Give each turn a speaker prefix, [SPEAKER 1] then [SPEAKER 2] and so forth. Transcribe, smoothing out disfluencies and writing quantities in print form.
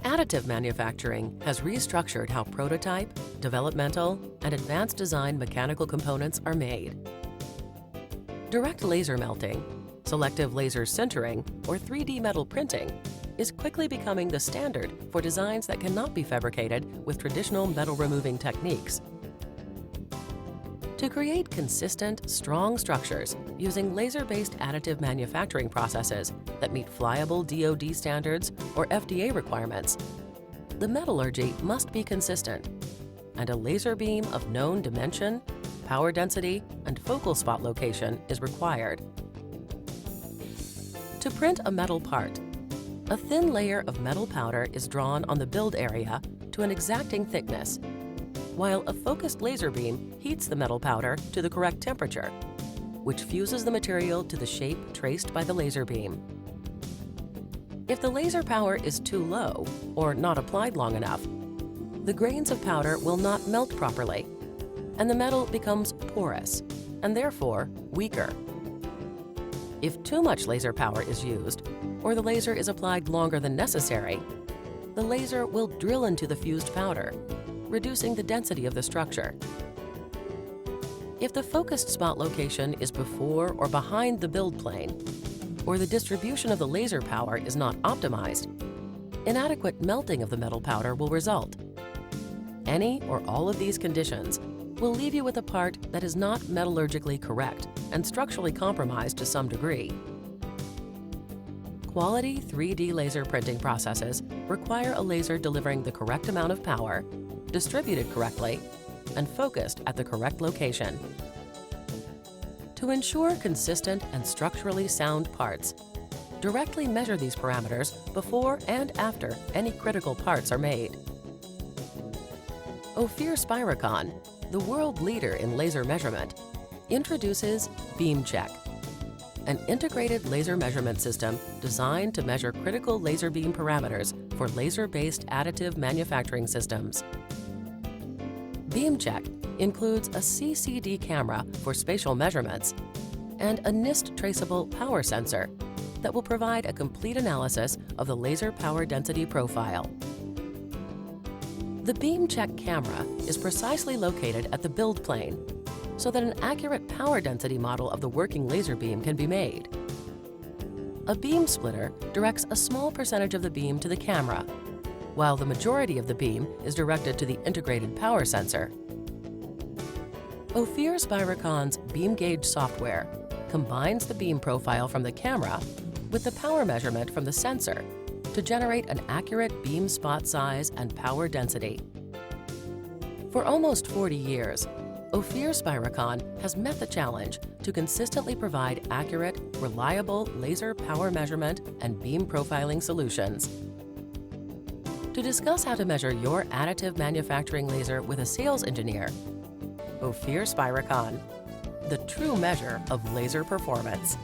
[SPEAKER 1] Additive manufacturing has restructured how prototype, developmental, and advanced design mechanical components are made. Direct laser melting, selective laser sintering, or 3D metal printing is quickly becoming the standard for designs that cannot be fabricated with traditional metal-removing techniques. To create consistent, strong structures using laser-based additive manufacturing processes that meet flyable DoD standards or FDA requirements, the metallurgy must be consistent, and a laser beam of known dimension, power density, and focal spot location is required. To print a metal part, a thin layer of metal powder is drawn on the build area to an exacting thickness, while a focused laser beam heats the metal powder to the correct temperature, which fuses the material to the shape traced by the laser beam. If the laser power is too low or not applied long enough, the grains of powder will not melt properly, and the metal becomes porous and therefore weaker. If too much laser power is used, or the laser is applied longer than necessary, the laser will drill into the fused powder, reducing the density of the structure. If the focused spot location is before or behind the build plane, or the distribution of the laser power is not optimized, inadequate melting of the metal powder will result. Any or all of these conditions will leave you with a part that is not metallurgically correct and structurally compromised to some degree. Quality 3D laser printing processes require a laser delivering the correct amount of power, distributed correctly, and focused at the correct location. To ensure consistent and structurally sound parts, directly measure these parameters before and after any critical parts are made. OPHIR Spiricon, the world leader in laser measurement, introduces BeamCheck, an integrated laser measurement system designed to measure critical laser beam parameters for laser-based additive manufacturing systems. BeamCheck includes a CCD camera for spatial measurements and a NIST traceable power sensor that will provide a complete analysis of the laser power density profile. The BeamCheck camera is precisely located at the build plane so that an accurate power density model of the working laser beam can be made. A beam splitter directs a small percentage of the beam to the camera, while the majority of the beam is directed to the integrated power sensor. OPHIR Spiricon's beam gauge software combines the beam profile from the camera with the power measurement from the sensor to generate an accurate beam spot size and power density. For almost 40 years, OPHIR Spiricon has met the challenge to consistently provide accurate, reliable laser power measurement and beam profiling solutions. To discuss how to measure your additive manufacturing laser with a sales engineer, OPHIR Spiricon, the true measure of laser performance.